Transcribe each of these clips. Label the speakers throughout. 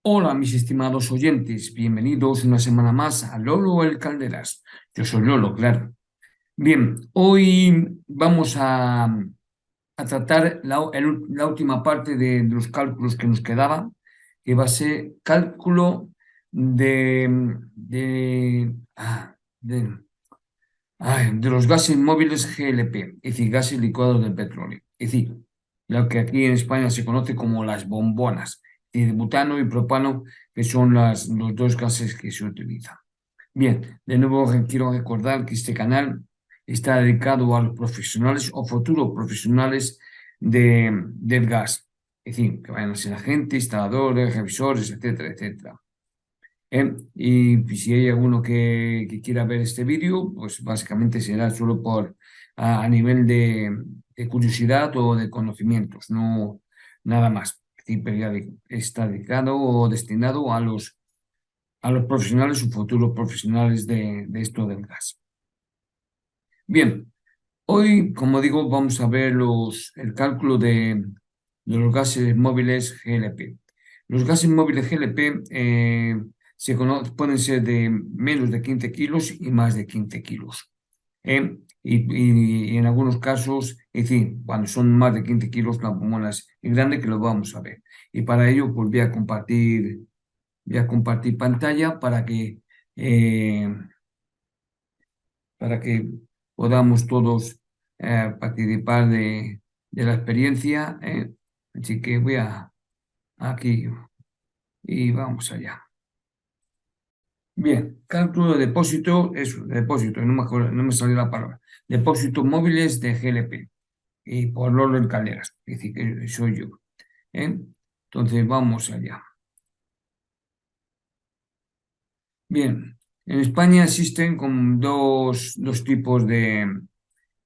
Speaker 1: Hola, mis estimados oyentes, bienvenidos una semana más a Lolo el Calderas. Yo soy Lolo, claro. Bien, hoy vamos a tratar la última parte de los cálculos que nos quedaba, que va a ser cálculo de los gases móviles GLP, es decir, gases licuados del petróleo. Es decir, lo que aquí en España se conoce como las bombonas, es decir, butano y propano, que son los dos gases que se utilizan. Bien, de nuevo quiero recordar que este canal está dedicado a los profesionales o futuros profesionales del gas. Es decir, que vayan a ser agentes, instaladores, revisores, etcétera, etcétera. Y pues, si hay alguno que quiera ver este vídeo, pues básicamente será solo a nivel de curiosidad o de conocimientos, no nada más. Es decir, pero ya digo, está dedicado o destinado a los profesionales o futuros profesionales de esto del gas. Bien, hoy, como digo, vamos a ver el cálculo de los gases móviles GLP. Los gases móviles GLP pueden ser de menos de 15 kilos y más de 15 kilos. Y en algunos casos, es decir, cuando son más de 15 kilos, la bombona es grande, que lo vamos a ver. Y para ello, pues voy a compartir pantalla eh, para que podamos todos participar de la experiencia. Así que voy aquí y vamos allá. Bien, cálculo de depósito, no me salió la palabra. Depósitos móviles de GLP y por Lolo en Calderas, es decir, que soy yo. ¿eh? Entonces vamos allá. Bien, en España existen como dos tipos de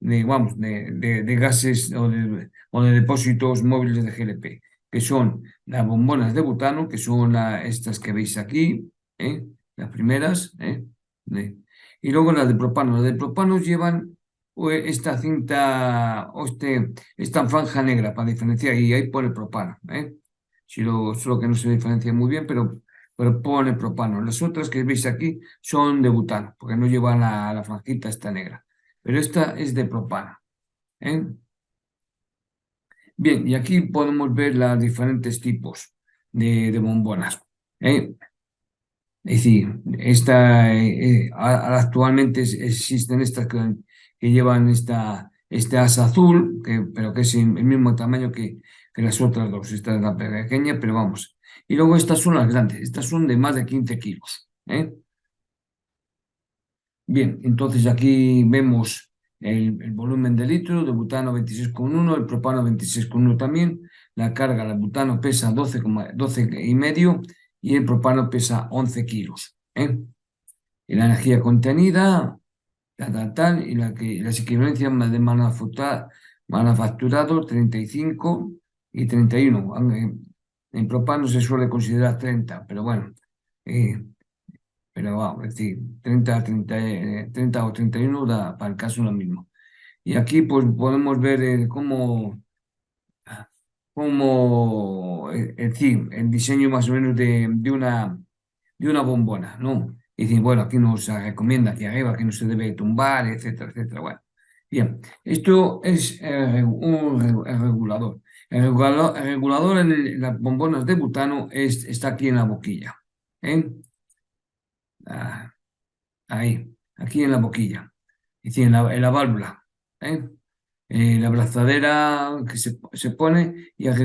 Speaker 1: gases o de depósitos móviles de GLP, que son las bombonas de butano, que son estas que veis aquí, las primeras, y luego las de propano. Las de propano llevan esta cinta esta franja negra para diferenciar, y ahí pone propano. Solo que no se diferencia muy bien, pero pone propano. Las otras que veis aquí son de butano, porque no llevan la franjita esta negra, pero esta es de propano. ¿eh? Bien, y aquí podemos ver los diferentes tipos de bombonas. ¿eh? Es decir, actualmente existen estas que llevan este asa azul, pero que es el mismo tamaño que las otras dos. Esta es la pequeña, pero vamos. Y luego estas son las grandes, estas son de más de 15 kilos. Bien, entonces aquí vemos el volumen de litro, de butano 26,1, el propano 26,1 también, la carga, el butano pesa 12 y medio y el propano pesa 11 kilos. Y la energía contenida, tal, y las equivalencias de manufacturado 35 y 31. En propano se suele considerar 30, pero bueno. eh, pero vamos, es decir, 30 o 31 da para el caso lo mismo. Y aquí pues podemos ver es decir, el diseño más o menos de una bombona, ¿no? Y decir, bueno, aquí nos recomienda hacia arriba que no se debe tumbar, etcétera, etcétera. Bueno, bien, esto es el regulador. El regulador en las bombonas de butano está aquí en la boquilla. ¿eh? Ah, Ahí, aquí en la boquilla, es decir, en la válvula. ¿eh? La abrazadera que se pone y el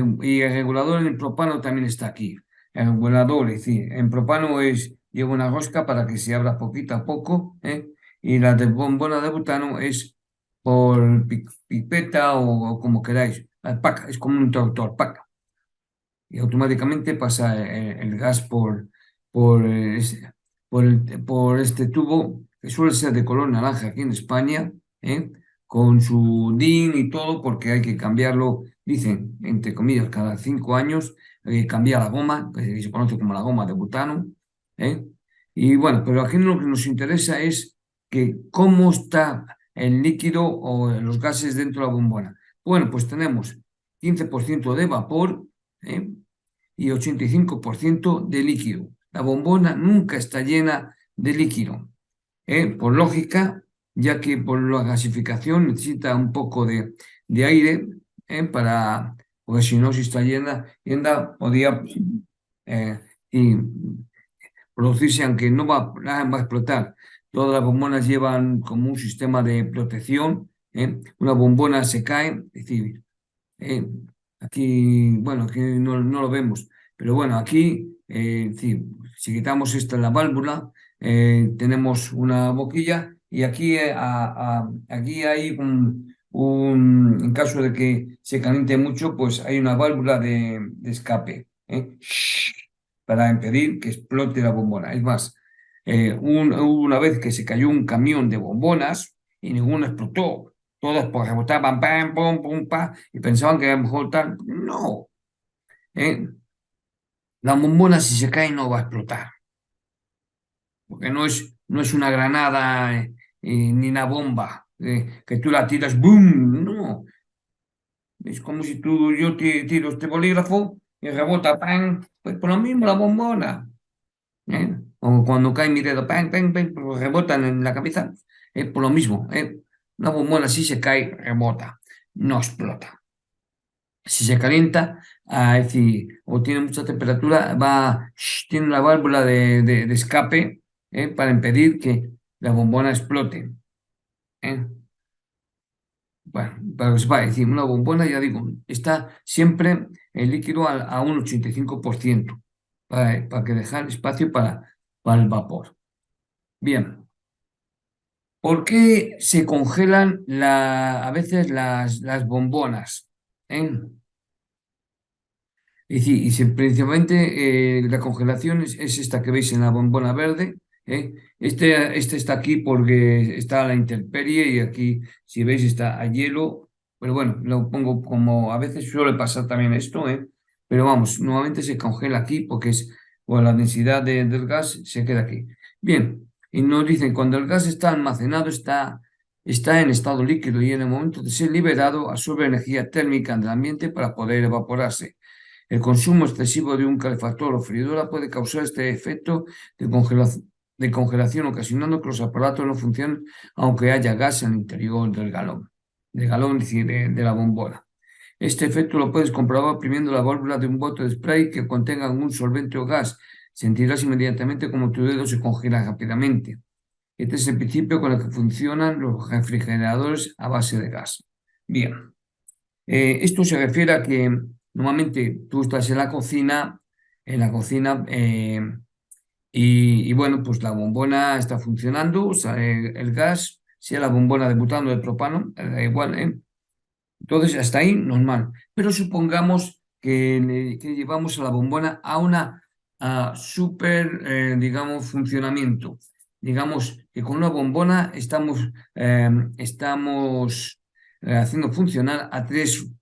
Speaker 1: regulador en el propano también está aquí. El regulador, es decir, en propano lleva una rosca para que se abra poquito a poco, y la de bombona de butano es por pipeta o como queráis. Alpaca, es como un interruptor, paca. Y automáticamente pasa el gas por este tubo, que suele ser de color naranja aquí en España, ¿eh? Con su DIN y todo, porque hay que cambiarlo, dicen, entre comillas, cada 5 años, hay que cambiar la goma, que se conoce como la goma de butano. ¿eh? Y bueno, pero aquí lo que nos interesa es que cómo está el líquido o los gases dentro de la bombona. Bueno, pues tenemos 15% de vapor, ¿eh? y 85% de líquido. La bombona nunca está llena de líquido, por lógica, ya que por la gasificación necesita un poco de aire, porque si no, si está llena podría y producirse, aunque no va a explotar. Todas las bombonas llevan como un sistema de protección. Una bombona se cae, es decir, eh, aquí, bueno, aquí no lo vemos, pero bueno, aquí, sí, si quitamos esta la válvula, tenemos una boquilla y aquí, aquí hay en caso de que se caliente mucho, pues hay una válvula de escape, para impedir que explote la bombona. Es más, hubo una vez que se cayó un camión de bombonas y ninguna explotó. Todas pues rebotaban, pam, pum, pum, pa, y pensaban que a lo mejor tal. No, ¿eh? La bombona si se cae no va a explotar, porque no es una granada, ni una bomba, que tú la tiras, ¡boom! No, es como si yo tiro este bolígrafo y rebota, ¡pam! Pues por lo mismo la bombona, ¿eh? O cuando cae mi dedo, ¡pam, pam, pam! Pues rebotan en la cabeza, por lo mismo, ¿eh? Una bombona si se cae, rebota, no explota. Si se calienta, es decir, o tiene mucha temperatura, tiene una válvula de escape, para impedir que la bombona explote. ¿Eh? Bueno, para que sepa, es decir, una bombona, ya digo, está siempre el líquido a un 85%, para que dejar espacio para el vapor. Bien, ¿por qué se congelan a veces las bombonas? ¿Eh? Y sí, principalmente, la congelación es esta que veis en la bombona verde. ¿Eh? Este está aquí porque está a la intemperie y aquí, si veis, está a hielo. Pero bueno, lo pongo como a veces suele pasar también esto, ¿eh? Pero vamos, nuevamente se congela aquí porque bueno, la densidad del gas se queda aquí. Bien, y nos dicen, cuando el gas está almacenado, está en estado líquido y en el momento de ser liberado absorbe energía térmica del ambiente para poder evaporarse. El consumo excesivo de un calefactor o freidora puede causar este efecto de congelación, ocasionando que los aparatos no funcionen aunque haya gas en el interior del galón, es decir, de la bombona. Este efecto lo puedes comprobar oprimiendo la válvula de un bote de spray que contenga algún solvente o gas. Sentirás inmediatamente como tu dedo se congela rápidamente. Este es el principio con el que funcionan los refrigeradores a base de gas. Bien. Esto se refiere a que normalmente tú estás en la cocina, y bueno, pues la bombona está funcionando, sale el gas, sea la bombona de butano o de propano, da igual, ¿eh? Entonces, hasta ahí, normal. Pero supongamos que llevamos a la bombona a una súper, digamos, funcionamiento. Digamos que con una bombona estamos haciendo funcionar a tres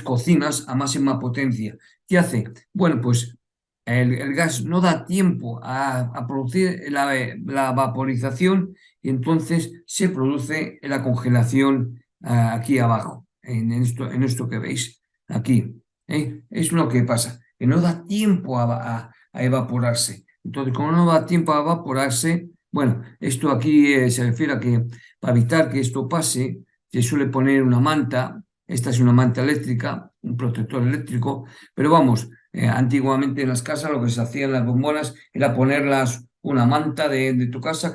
Speaker 1: cocinas a máxima potencia. ¿Qué hace? Bueno, pues el gas no da tiempo a producir la vaporización y entonces se produce la congelación, aquí abajo, en esto que veis aquí. Es lo que pasa, que no da tiempo a evaporarse. Entonces, como no da tiempo a evaporarse, bueno, esto aquí, se refiere a que para evitar que esto pase, se suele poner una manta. Esta es una manta eléctrica, un protector eléctrico, pero vamos, antiguamente en las casas lo que se hacía en las bombonas era ponerlas una manta de tu casa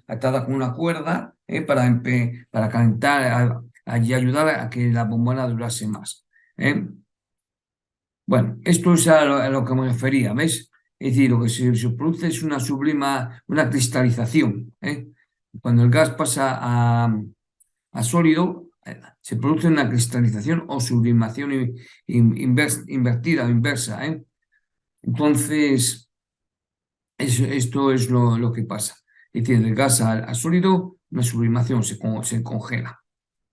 Speaker 1: atada con una cuerda, para calentar y ayudar a que la bombona durase más. ¿Eh? Bueno, esto es a lo que me refería, ¿ves? Es decir, lo que se produce es una cristalización. Cuando el gas pasa a sólido, se produce una cristalización o sublimación invertida o inversa. Entonces, esto es lo que pasa. Es decir, del gas a sólido, una sublimación se congela.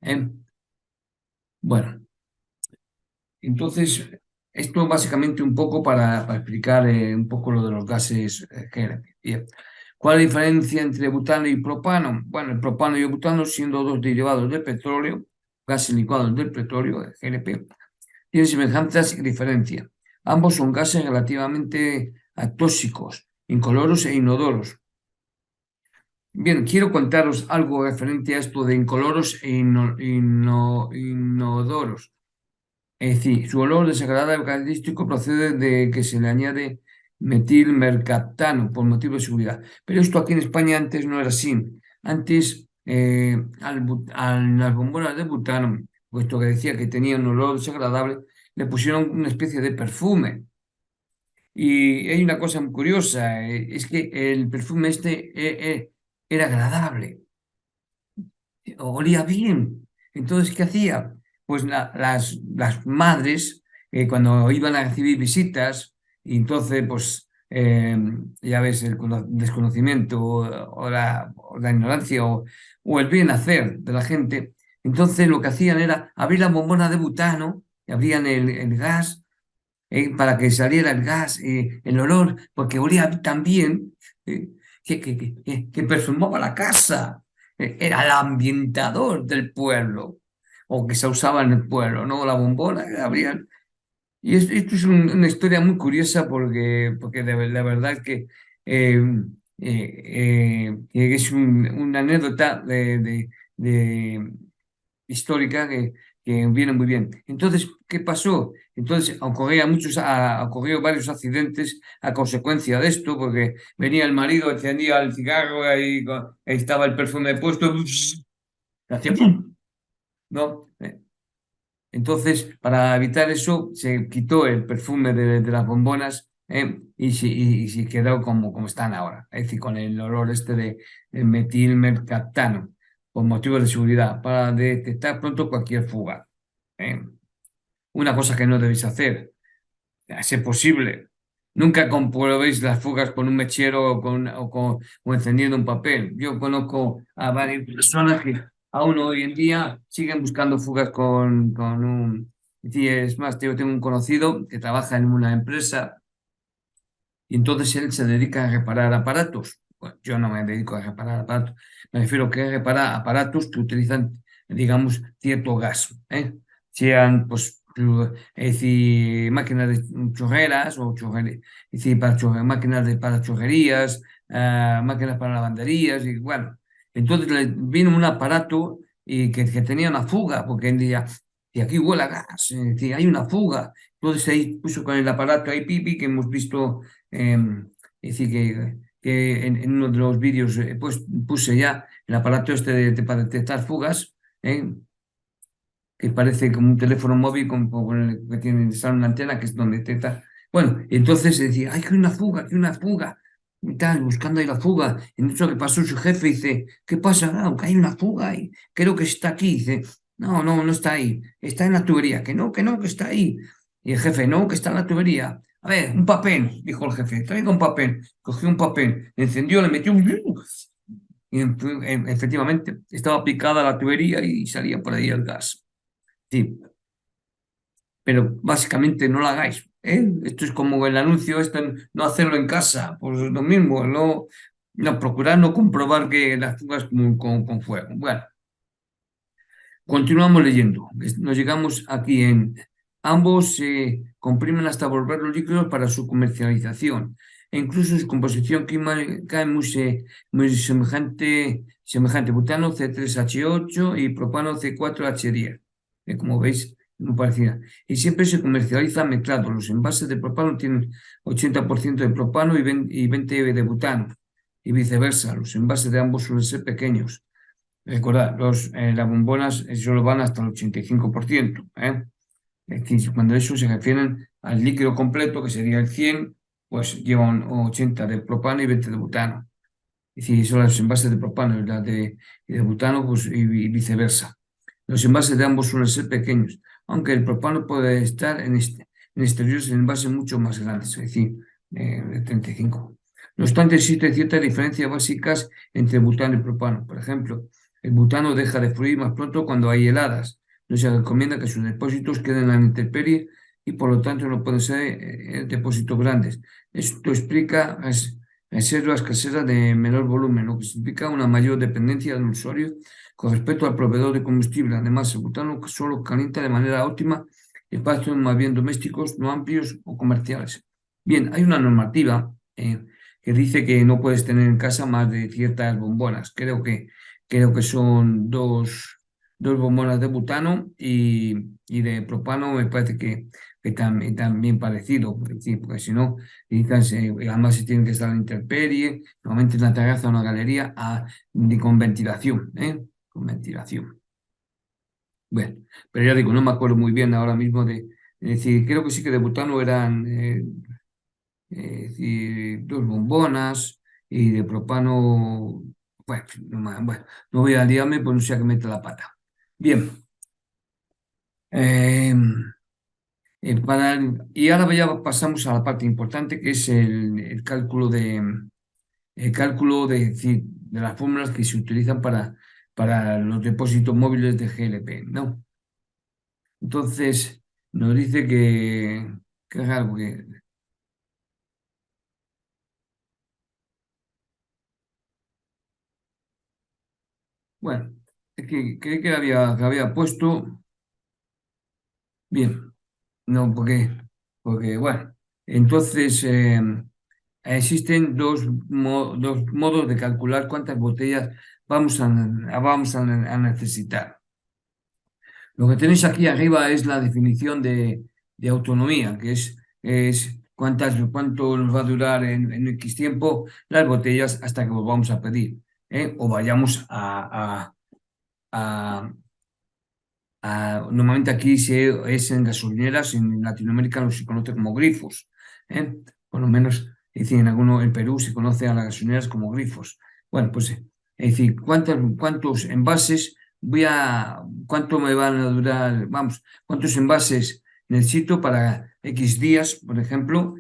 Speaker 1: ¿eh? Bueno, entonces, esto básicamente un poco para explicar, un poco lo de los gases, GLP. Bien. ¿Cuál es la diferencia entre butano y propano? Bueno, el propano y el butano, siendo dos derivados del petróleo, gases licuados del petróleo, GLP, tienen semejanzas y diferencias. Ambos son gases relativamente tóxicos, incoloros e inodoros. Bien, quiero contaros algo referente a esto de incoloros e inodoros. Es decir, su olor desagradable característico procede de que se le añade metilmercaptano por motivo de seguridad. Pero esto aquí en España antes no era así. Antes, a las bombonas de butano, puesto que decía que tenía un olor desagradable, le pusieron una especie de perfume. Y hay una cosa muy curiosa, es que el perfume este era agradable, olía bien. Entonces, ¿qué hacía? Pues las madres, cuando iban a recibir visitas, y entonces, pues, ya ves, el desconocimiento o la ignorancia o el bien hacer de la gente, entonces lo que hacían era abrir la bombona de butano, y abrían el gas para que saliera el gas, el olor, porque olía tan bien eh, que perfumaba la casa. Era el ambientador del pueblo, o que se usaba en el pueblo, ¿no? La bombona que abrían. Y esto es una historia muy curiosa porque la verdad es eh, que es una anécdota de histórica que viene muy bien. Entonces, ¿qué pasó? Entonces, ocurrió varios accidentes a consecuencia de esto, porque venía el marido, encendía el cigarro, ahí estaba el perfume puesto, hacía ¡pum! ¿No? Entonces, para evitar eso, se quitó el perfume de las bombonas, y se quedó como están ahora, es decir, con el olor este de metilmercaptano, por motivos de seguridad, para detectar pronto cualquier fuga. ¿eh? Una cosa que no debéis hacer, a ser posible, nunca comprobéis las fugas con un mechero o encendiendo un papel. Yo conozco a varias personas que aún hoy en día siguen buscando fugas con un... Es más, yo tengo un conocido que trabaja en una empresa y entonces él se dedica a reparar aparatos. Bueno, yo no me dedico a reparar aparatos, me refiero que repara aparatos que utilizan, digamos, cierto gas, sean, pues, es decir, máquinas de chorreras es decir, máquinas para chorrerías, máquinas para lavanderías, y bueno. Entonces le vino un aparato y que tenía una fuga, porque él decía, y aquí huele a gas, es decir, hay una fuga. Entonces ahí puso con el aparato ahí pipi que hemos visto. Es decir, que en uno de los vídeos pues, puse ya el aparato este para detectar fugas, ¿eh? Que parece como un teléfono móvil que tiene sale una antena que es donde detecta. Bueno, entonces decía, hay que una fuga, que una fuga. Y tal, buscando ahí la fuga. En eso que pasó su jefe, dice, ¿qué pasa? Ah, que hay una fuga y creo que está aquí. Dice, no, no, no está ahí. Está en la tubería. Que no, que está ahí. Y el jefe, no, que está en la tubería. A ver, un papel, dijo el jefe. Traiga un papel. Cogió un papel, encendió, le metió un... Y efectivamente estaba picada la tubería y salía por ahí el gas. Sí, pero básicamente no lo hagáis. Esto es como el anuncio, no hacerlo en casa, pues lo mismo, no procurar no comprobar que las fugas con fuego. Bueno, continuamos leyendo. Nos llegamos aquí en ambos se comprimen hasta volverlos líquidos para su comercialización. E incluso su composición química es muy semejante. Butano C3H8 y propano C4H10. Como veis, muy parecida. Y siempre se comercializa mezclado. Los envases de propano tienen 80% de propano y 20 de butano. Y viceversa. Los envases de ambos suelen ser pequeños. Recordad, las bombonas solo van hasta el 85%. Es decir, cuando eso se refieren al líquido completo, que sería el 100, pues llevan 80 de propano y 20 de butano. Es decir, son los envases de propano y de butano, pues, y viceversa. Los envases de ambos suelen ser pequeños, aunque el propano puede estar en exteriores en envases mucho más grandes, es decir, de 35. No obstante, existen ciertas diferencias básicas entre butano y propano. Por ejemplo, el butano deja de fluir más pronto cuando hay heladas. No se recomienda que sus depósitos queden a la intemperie y por lo tanto no pueden ser depósitos grandes. Esto explica reservas caseras de menor volumen, lo que significa una mayor dependencia del usuario con respecto al proveedor de combustible. Además, el butano solo calienta de manera óptima espacios más bien domésticos, no amplios o comerciales. Bien, hay una normativa que dice que no puedes tener en casa más de ciertas bombonas. Creo que son dos bombonas de butano y de propano me parece que también parecido, es decir, porque si no, quizás, además se tienen que estar en la intemperie, normalmente en la terraza o en la galería, con ventilación, ¿eh? Con ventilación. Bueno, pero ya digo, no me acuerdo muy bien ahora mismo es decir, creo que sí que de butano eran decir, dos bombonas y de propano, bueno, no voy a liarme, pues no sé a qué mete la pata. Bien, eh, y ahora ya pasamos a la parte importante que es el cálculo decir, de las fórmulas que se utilizan para los depósitos móviles de GLP, ¿no? Entonces, nos dice que es algo que, bueno, es que creí que había puesto, bien, no, porque bueno, entonces existen dos modos de calcular cuántas botellas vamos a necesitar. Lo que tenéis aquí arriba es la definición de autonomía, que es cuánto nos va a durar en X tiempo las botellas hasta que volvamos a pedir, o vayamos a- normalmente aquí es en gasolineras, en Latinoamérica se conoce como grifos, ¿eh? Por lo menos, es decir, en Perú se conoce a las gasolineras como grifos. Bueno, pues, es decir, cuántos envases cuánto me van a durar, vamos, cuántos envases necesito para X días, por ejemplo,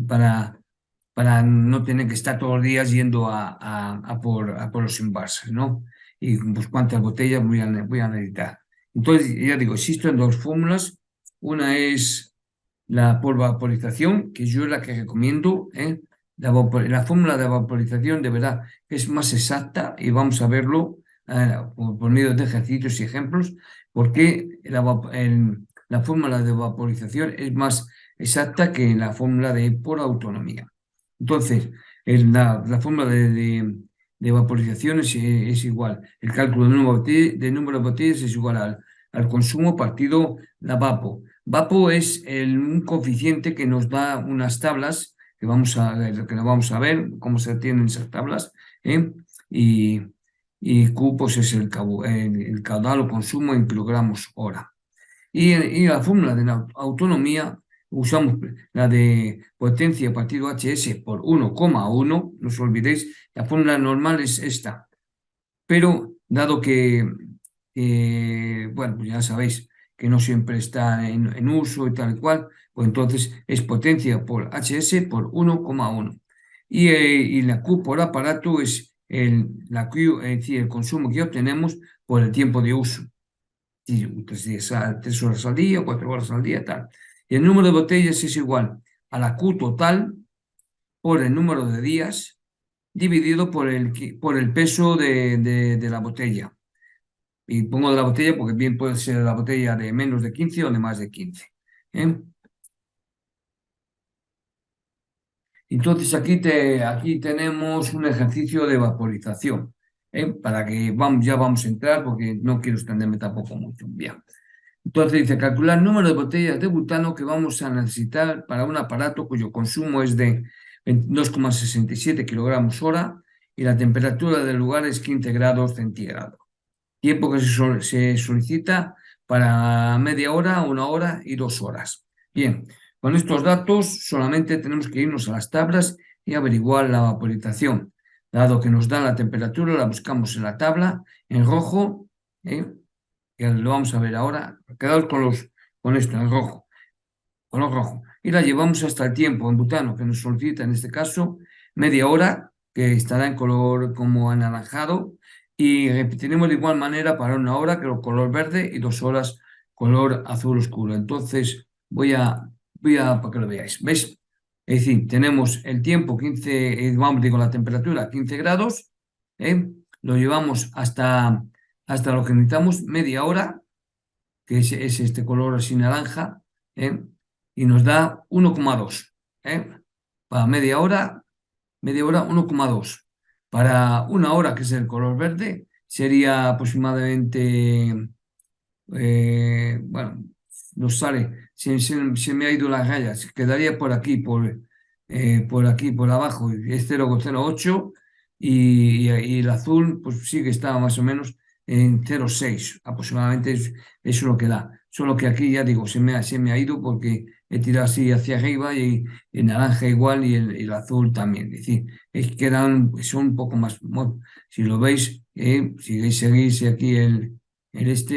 Speaker 1: para, para no tener que estar todos los días yendo a por los envases, ¿no? Y pues cuántas botellas voy a necesitar. Entonces, ya digo, existen dos fórmulas. Una es la por vaporización, que yo es la que recomiendo, ¿eh? La fórmula de vaporización de verdad es más exacta y vamos a verlo por medio de ejercicios y ejemplos, porque la fórmula de vaporización es más exacta que la fórmula de por autonomía. Entonces, la fórmula de vaporización es igual. El cálculo de número de botellas es igual al consumo partido la VAPO. VAPO es un coeficiente que nos da unas tablas que lo vamos a ver, cómo se tienen esas tablas, ¿eh? Y, y Q pues es el caudal o consumo en kilogramos hora. Y la fórmula de la autonomía usamos la de potencia partido HS por 1,1, no os olvidéis, la fórmula normal es esta, pero dado bueno, pues ya sabéis que no siempre está en uso y tal y cual, pues entonces es potencia por HS por 1,1. Y la Q por aparato es la Q, es decir, el consumo que obtenemos por el tiempo de uso. 3 horas al día, 4 horas al día, tal. Y el número de botellas es igual a la Q total por el número de días dividido por el peso de la botella. Y pongo de la botella porque bien puede ser la botella de menos de 15 o de más de 15. ¿Eh? Entonces aquí tenemos un ejercicio de vaporización, para que ya vamos a entrar porque no quiero extenderme tampoco mucho. Bien. Entonces dice, calcular el número de botellas de butano que vamos a necesitar para un aparato cuyo consumo es de 22,67 kilogramos hora y la temperatura del lugar es 15 grados centígrados. Tiempo que se solicita para media hora, 1 hora y 2 horas. Bien, con estos datos solamente tenemos que irnos a las tablas y averiguar la vaporización. Dado que nos da la temperatura, la buscamos en la tabla en rojo, ¿eh? Que lo vamos a ver ahora. Quedaos con esto en rojo, color rojo. Y la llevamos hasta el tiempo en butano, que nos solicita en este caso media hora, que estará en color como anaranjado, y repetiremos de igual manera para 1 hora, que es color verde, y 2 horas, color azul oscuro. Entonces, para que lo veáis. ¿Veis? Es decir, tenemos el tiempo 15, digo, la temperatura 15 grados, ¿eh? Lo llevamos hasta lo que necesitamos, media hora, que es este color así naranja, ¿eh? Y nos da 1,2. ¿Eh? Para media hora 1,2. Para una hora, que es el color verde, sería aproximadamente, bueno, nos sale, se me ha ido las rayas, quedaría por aquí, por abajo, es 0,08 y el azul, pues sí que está más o menos en 0,6 aproximadamente, eso es lo que da. Solo que aquí ya digo, se me ha ido porque he tirado así hacia arriba y el naranja igual y el azul también. Es decir, es que son un poco más, bueno, si lo veis, si seguís aquí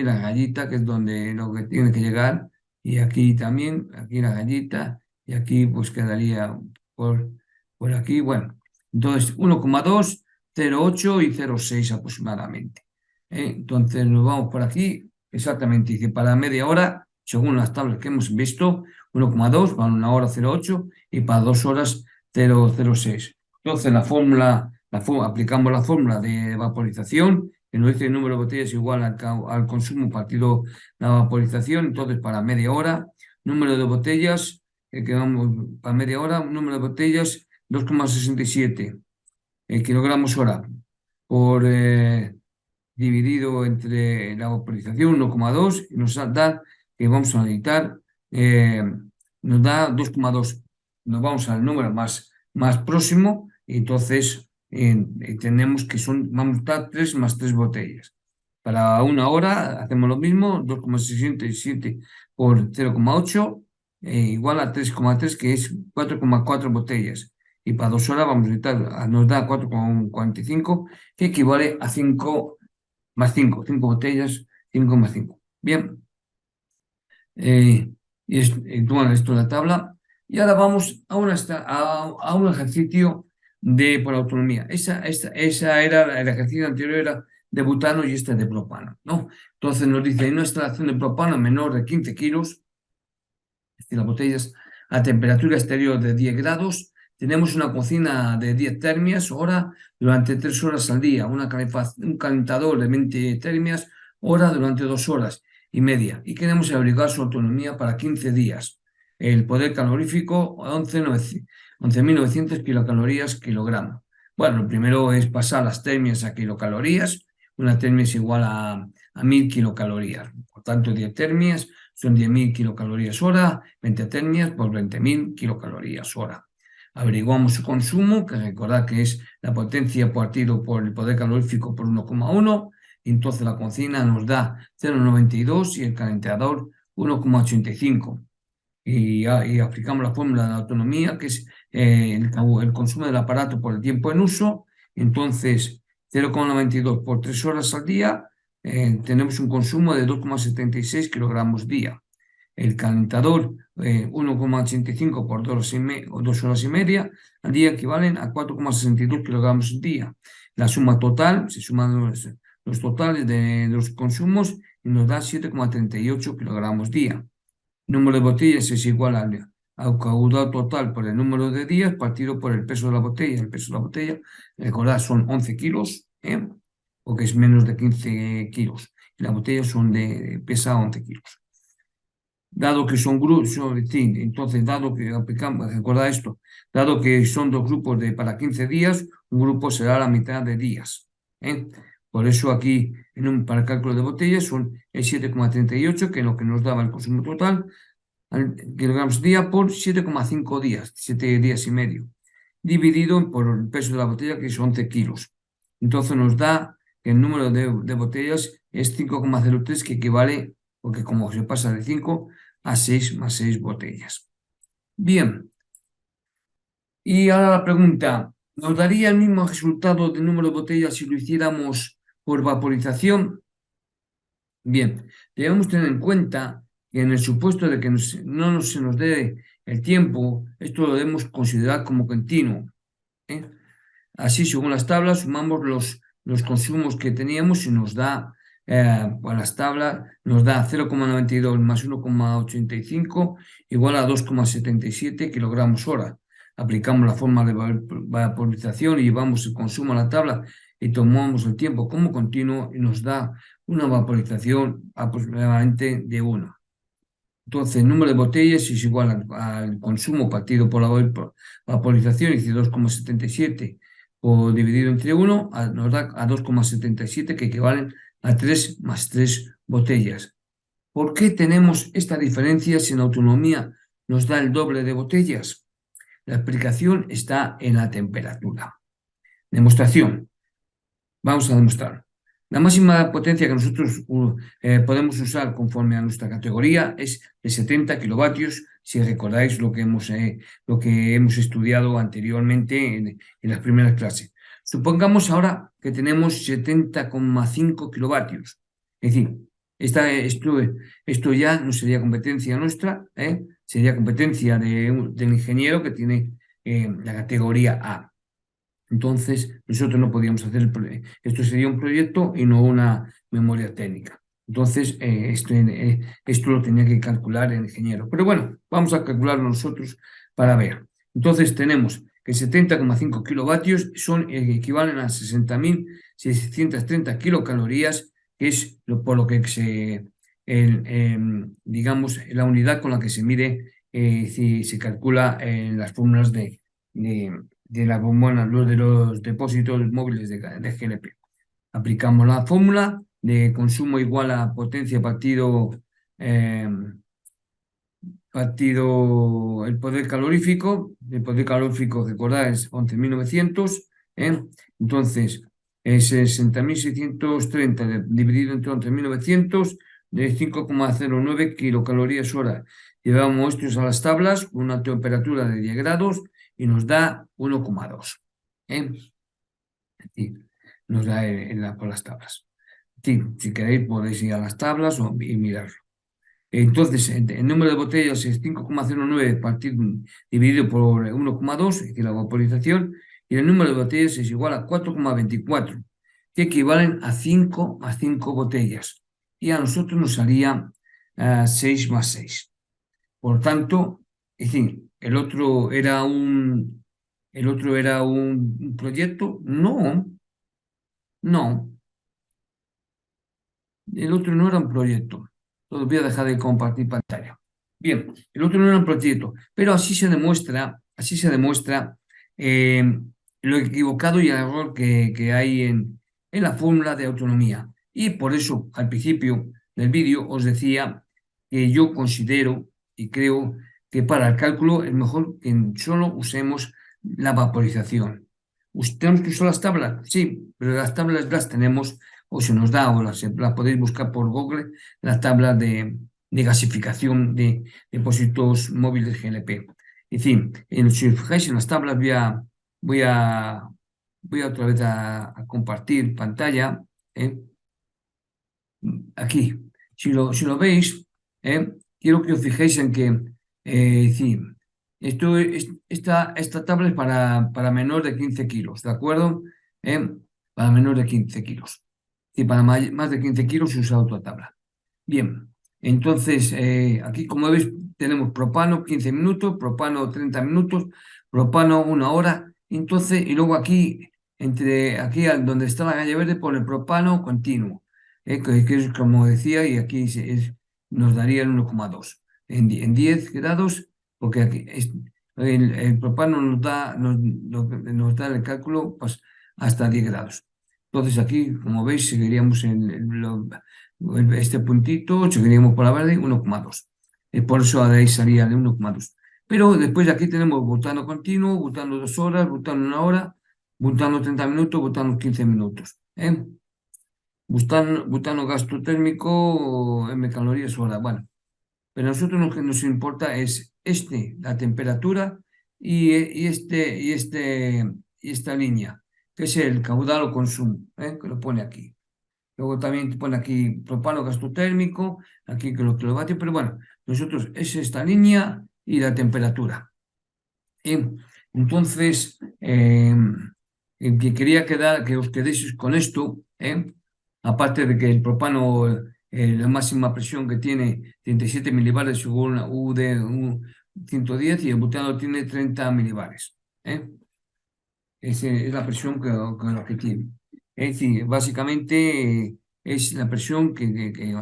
Speaker 1: la gallita, que es donde lo que tiene que llegar, y aquí también, aquí la gallita, y aquí pues quedaría por, por aquí, bueno, entonces 1,2, 0,8 y 0,6 aproximadamente. Entonces nos vamos por aquí, exactamente, dice para media hora, según las tablas que hemos visto, 1,2 para una hora 0,8 y para 2 horas 0,06. Entonces aplicamos la fórmula de vaporización, que nos dice el número de botellas igual al consumo partido la vaporización. Entonces, para media hora, número de botellas, que vamos para media hora, número de botellas 2,67 kilogramos hora por dividido entre la vaporización 1,2 y nos da que vamos a necesitar, eh, nos da 2,2. Nos vamos al número más próximo y entonces tenemos que vamos a dar 3 más 3 botellas. Para una hora hacemos lo mismo, 2,67 por 0,8 igual a 3,3, que es 4,4 botellas. Y para 2 horas vamos a necesitar, nos da 4,45, que equivale a 5 más 5 botellas, 5 más 5. Bien, bueno, esto es la tabla. Y ahora vamos a un ejercicio por autonomía. Esa era, el ejercicio anterior era de butano y este de propano, ¿no? Entonces nos dice, en una instalación de propano menor de 15 kilos, es decir, las botellas a temperatura exterior de 10 grados, tenemos una cocina de 10 termias hora durante 3 horas al día, un calentador de 20 termias hora durante 2 horas y media. Y queremos abrigar su autonomía para 15 días. El poder calorífico, 11.900 kilocalorías kilogramo. Bueno, lo primero es pasar las termias a kilocalorías. Una termia es igual a 1.000 kilocalorías. Por tanto, 10 termias son 10.000 kilocalorías hora, 20 termias por 20.000 kilocalorías hora. Averiguamos su consumo, que recordad que es la potencia partido por el poder calorífico por 1,1. Entonces la cocina nos da 0,92 y el calentador 1,85. Y aplicamos la fórmula de la autonomía, que es el consumo del aparato por el tiempo en uso. Entonces, 0,92 por 3 horas al día, tenemos un consumo de 2,76 kilogramos día. El calentador, 1,85 por 2 horas y media al día, equivalen a 4,62 kilogramos al día. La suma total, se suman los totales de los consumos y nos da 7,38 kilogramos día. Número de botellas es igual al caudal total por el número de días partido por el peso de la botella. El peso de la botella, recordad, son 11 kilos, porque es menos de 15 kilos. Y la botella pesa 11 kilos. Dado que son grupos, sí, entonces, dado que aplicamos, recordad esto, dado que son dos grupos para 15 días, un grupo será la mitad de días. Por eso aquí, para el cálculo de botellas, son el 7,38, que es lo que nos daba el consumo total, kilogramos día por 7,5 días, 7 días y medio, dividido por el peso de la botella, que es 11 kilos. Entonces nos da que el número de botellas es 5,03, que equivale, porque como se pasa de 5 a 6 más 6 botellas. Bien, y ahora la pregunta, ¿nos daría el mismo resultado de número de botellas si lo hiciéramos por vaporización? Bien, debemos tener en cuenta que en el supuesto de que no se nos dé el tiempo, esto lo debemos considerar como continuo. ¿eh? Así, según las tablas, sumamos los consumos que teníamos y nos da, pues las tablas, nos da 0,92 más 1,85 igual a 2,77 kilogramos hora. Aplicamos la forma de vaporización y llevamos el consumo a la tabla y tomamos el tiempo como continuo y nos da una vaporización aproximadamente de 1. Entonces, el número de botellas es igual al consumo partido por la vaporización, es decir, 2,77 o dividido entre 1, nos da a 2,77, que equivalen a 3 más 3 botellas. ¿Por qué tenemos esta diferencia si en autonomía nos da el doble de botellas? La explicación está en la temperatura. Demostración. Vamos a demostrar. La máxima potencia que nosotros podemos usar conforme a nuestra categoría es de 70 kilovatios, si recordáis lo que hemos estudiado anteriormente en las primeras clases. Supongamos ahora que tenemos 70,5 kilovatios. Es decir, esto ya no sería competencia nuestra, sería competencia del ingeniero que tiene la categoría A. Entonces, nosotros no podíamos hacer esto sería un proyecto y no una memoria técnica. Entonces, esto lo tenía que calcular el ingeniero. Pero bueno, vamos a calcularlo nosotros para ver. Entonces, tenemos que 70,5 kilovatios equivalen a 60.630 kilocalorías, que es por lo que digamos, la unidad con la que se mide, si se calcula en las fórmulas de la bombona, de los depósitos móviles de GLP. Aplicamos la fórmula de consumo igual a potencia eh, partido el poder calorífico. El poder calorífico, recordad, es 11.900. Entonces, 60.630 dividido entre 11.900 de 5,09 kilocalorías hora. Llevamos estos a las tablas con una temperatura de 10 grados y nos da 1,2. Nos da por las tablas. Si queréis podéis ir a las tablas y mirarlo. Entonces, el número de botellas es 5,09 dividido por 1,2, es decir, la vaporización, y el número de botellas es igual a 4,24, que equivalen a 5 más 5 botellas. Y a nosotros nos salía 6 más 6. Por tanto, es decir, el otro era un proyecto. No, no, el otro no era un proyecto. Voy a dejar de compartir pantalla. Bien, el otro no era un proyecto, pero así se demuestra eh, lo equivocado y el error que hay en la fórmula de autonomía. Y por eso, al principio del vídeo, os decía que yo considero y creo que para el cálculo es mejor que solo usemos la vaporización. ¿Tenemos que usar las tablas? Sí, pero las tablas las tenemos o se nos da, o la podéis buscar por Google, la tabla de gasificación de depósitos móviles GLP. En fin, si os fijáis en las tablas, voy a, voy otra vez a compartir pantalla. ¿eh? Aquí, si lo veis, quiero que os fijéis en que, sí, esta tabla es para menor de 15 kilos, ¿de acuerdo? Para menor de 15 kilos. Y para más de 15 kilos se usa otra tabla. Bien, entonces, aquí como veis, tenemos propano 15 minutos, propano 30 minutos, propano 1 hora. Entonces, y luego aquí, aquí donde está la galla verde, pone propano continuo, que es como decía, y aquí nos daría el 1,2 en 10 grados, porque aquí el propano nos da el cálculo pues, hasta 10 grados. Entonces, aquí, como veis, seguiríamos este puntito, seguiríamos por la verde, 1,2. Por eso de ahí salía el 1,2. Pero después aquí tenemos butano continuo, butano 2 horas, butano 1 hora, butano 30 minutos, butano 15 minutos. Butano gasto térmico, M calorías hora. Bueno, pero a nosotros lo que nos importa es la temperatura y esta línea, que es el caudal o consumo, que lo pone aquí. Luego también te pone aquí propano gasto térmico, aquí que los kilovatios, pero bueno, nosotros es esta línea y la temperatura. Entonces, que quería que os quedéis con esto, aparte de que el propano, la máxima presión que tiene 37 milibares según una UD 110 y el butano tiene 30 milibares. Es la presión que tiene. Es decir, básicamente es la presión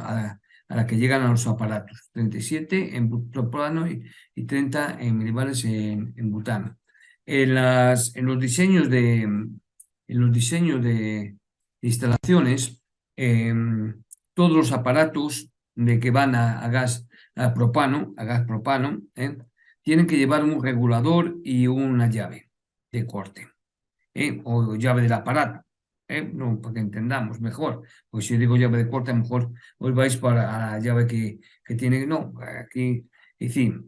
Speaker 1: a a la que llegan a los aparatos. 37 en propano y 30 en milibares en butano. En los diseños de instalaciones, todos los aparatos de que van a gas a gas propano, tienen que llevar un regulador y una llave de corte, o llave del aparato, no, para que entendamos mejor. Pues si yo digo llave de corte, a lo mejor os vais para a la llave que tiene, no, aquí, es decir,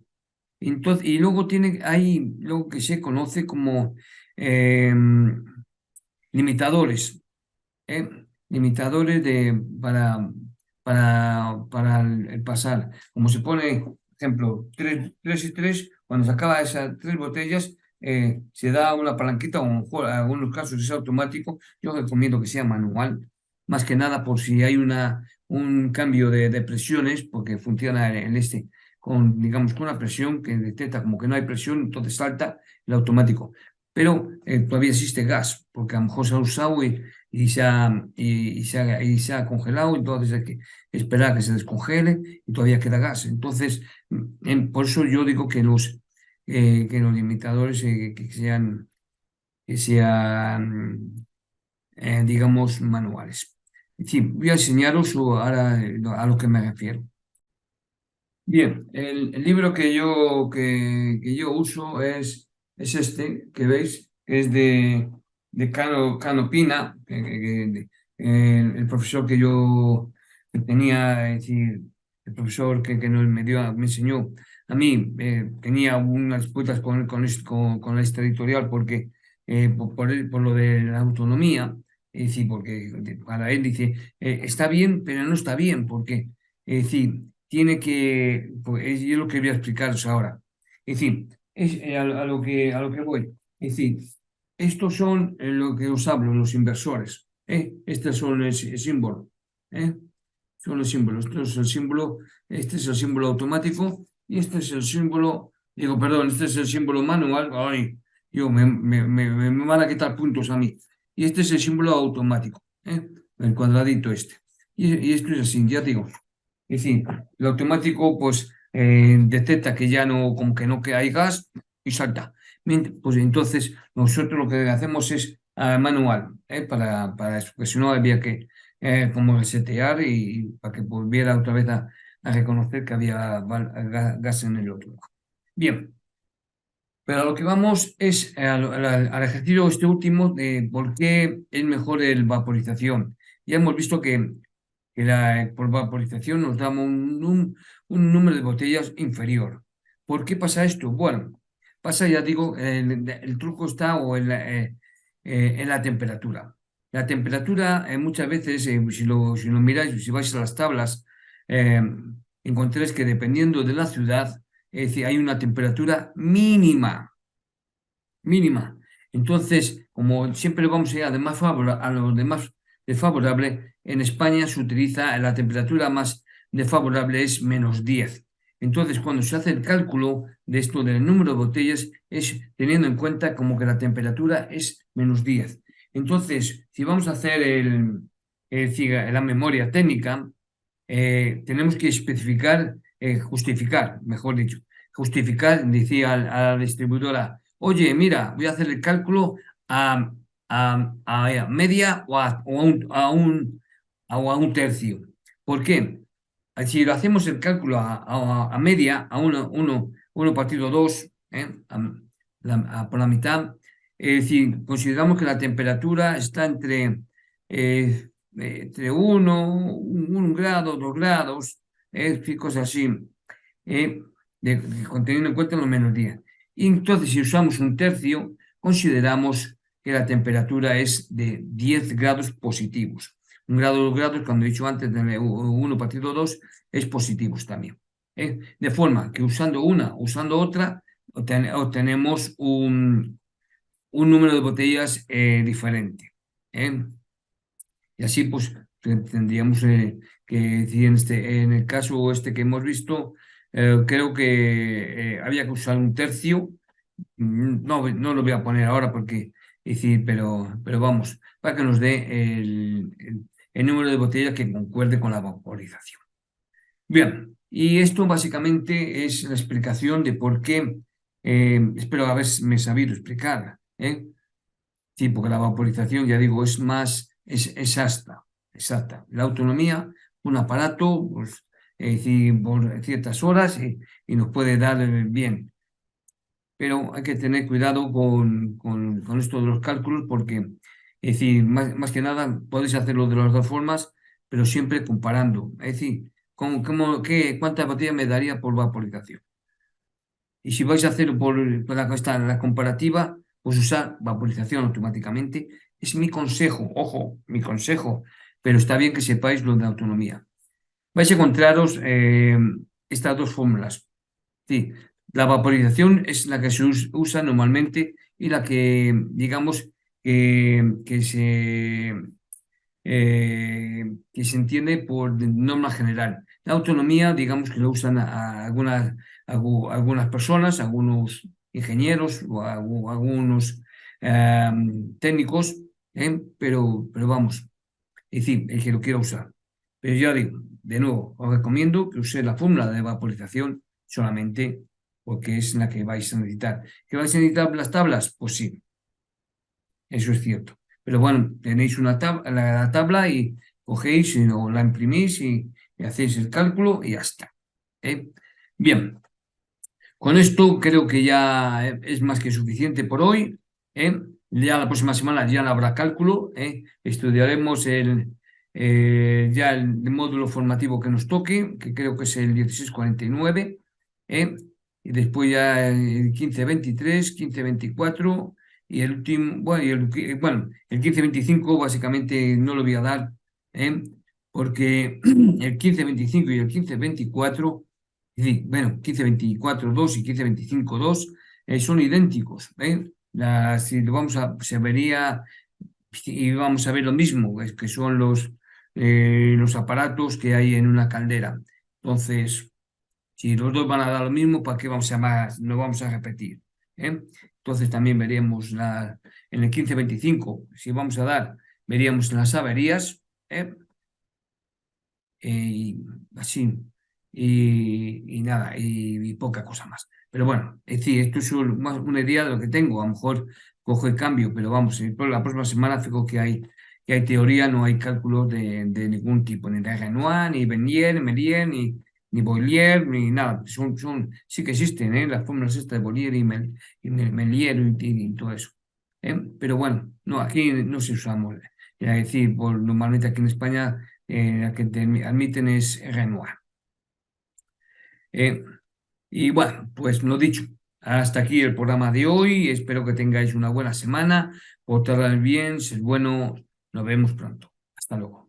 Speaker 1: entonces, y luego hay lo que se conoce como limitadores, ¿eh? Limitadores para el pasar. Como se pone, por ejemplo, 3 y 3, cuando se acaba esas 3 botellas, se da una palanquita, o a lo mejor en algunos casos es automático. Yo recomiendo que sea manual, más que nada por si hay un cambio de presiones, porque funciona digamos, con una presión que detecta como que no hay presión, entonces salta el automático. Pero todavía existe gas, porque a lo mejor se ha usado y se ha congelado, entonces hay que esperar a que se descongele y todavía queda gas. Entonces, por eso yo digo que los limitadores que sean, digamos, manuales. Es decir, voy a enseñaros ahora a lo que me refiero. Bien, el libro que yo uso es este, que veis, que es de Cano Pina, el profesor que tenía, es decir, el profesor que me enseñó a mí, tenía unas disputas con esta editorial porque, por lo de la autonomía, es decir, porque para él dice, está bien, pero no está bien, porque, es decir, pues, es lo que voy a explicaros ahora. Es decir, a lo que voy. Es decir, estos son lo que os hablo, los inversores. Estos son el símbolo. ¿eh? Son los símbolos. Este es el símbolo automático y este es el símbolo, digo, perdón, este es el símbolo manual. Ay, me van a quitar puntos a mí. Y este es el símbolo automático, el cuadradito este. Y esto es así, ya digo. Es decir, el automático pues detecta que ya no, como que no que hay gas y salta. Pues entonces nosotros lo que hacemos es manual, para eso, porque si no había que como resetear y para que volviera otra vez a reconocer que había gas en el otro. Bien, pero a lo que vamos es al ejercicio este último de por qué es mejor el vaporización. Ya hemos visto que por vaporización nos da un número de botellas inferior. ¿Por qué pasa esto? Bueno, pasa, ya digo, el truco está en la temperatura. La temperatura, muchas veces, si lo miráis, si vais a las tablas, eh, encontréis que dependiendo de la ciudad, es decir, hay una temperatura mínima. Entonces, como siempre vamos a ir de más favorable a lo de más desfavorable, en España se utiliza la temperatura más desfavorable es -10. Entonces, cuando se hace el cálculo de esto del número de botellas, es teniendo en cuenta como que la temperatura es -10. Entonces, si vamos a hacer decir, la memoria técnica, tenemos que justificar, mejor dicho, decía a la distribuidora: oye, mira, voy a hacer el cálculo a media o a un tercio. ¿Por qué? Si lo hacemos el cálculo a media, a uno partido 2, por la mitad, es decir, consideramos que la temperatura está entre 1 grado, 2 grados, cosas así, eh, teniendo en cuenta los -10. Y entonces, si usamos un tercio, consideramos que la temperatura es de 10 grados positivos. 1 grado, 2 grados, cuando he dicho antes de 1 partido 2, es positivos también. De forma que usando otra, obtenemos un número de botellas diferente. ¿eh? Y así, pues, tendríamos que decir, en el caso este que hemos visto, creo que había que usar un tercio. No, no lo voy a poner ahora porque, decir, pero vamos, para que nos dé el número de botellas que concuerde con la vaporización. Bien, y esto básicamente es la explicación de por qué, espero haberme sabido explicar, ¿eh? Sí, porque la vaporización, ya digo, es más, es exacta, exacta. La autonomía, un aparato, pues, es decir, por ciertas horas y nos puede dar bien. Pero hay que tener cuidado con esto de los cálculos porque, es decir, más que nada, podéis hacerlo de las dos formas, pero siempre comparando. Es decir, ¿cuánta batería me daría por vaporización? Y si vais a hacer por la comparativa, pues usar vaporización automáticamente. Es mi consejo, ojo, mi consejo, pero está bien que sepáis lo de autonomía. Vais a encontraros estas dos fórmulas. Sí, la vaporización es la que se usa normalmente y la que, digamos, que se entiende por norma general. La autonomía, digamos que lo usan algunas personas, algunos ingenieros o algunos técnicos, pero vamos, es decir, el que lo quiera usar. Pero ya digo, de nuevo, os recomiendo que uséis la fórmula de vaporización solamente porque es la que vais a necesitar. ¿Que vais a necesitar las tablas? Pues sí, eso es cierto. Pero bueno, tenéis la tabla y cogéis o la imprimís y hacéis el cálculo y ya está. ¿eh? Bien, con esto creo que ya es más que suficiente por hoy. ¿eh? Ya la próxima semana ya no habrá cálculo. Estudiaremos ya el módulo formativo que nos toque, que creo que es el 1649. ¿eh? Y después ya el 1523, 1524 y el último, bueno, bueno, el 1525 básicamente no lo voy a dar, ¿eh? Porque el 1525 y el 1524 bueno, 1524.2 y 1525.2 son idénticos. Si lo se vería y vamos a ver lo mismo, es que son los aparatos que hay en una caldera. Entonces, si los dos van a dar lo mismo, ¿para qué vamos a más? No vamos a repetir. ¿eh? Entonces también veríamos en el 1525, si vamos a dar, veríamos las averías. Y así, y nada, y poca cosa más. Pero bueno, es decir, esto es más una idea de lo que tengo. A lo mejor cojo el cambio, pero vamos, la próxima semana fijo que hay teoría, no hay cálculos de ningún tipo, ni de Renoir, ni Bernier, Melier, ni Boilier, ni nada. Sí que existen, las fórmulas estas de Boilier y Melier y todo eso. Pero bueno, no, aquí no se usamos. Es decir, normalmente aquí en España la que te admiten es Renoir. Eh, y bueno, pues lo dicho, hasta aquí el programa de hoy. Espero que tengáis una buena semana. Portaros bien, sed bueno. Nos vemos pronto. Hasta luego.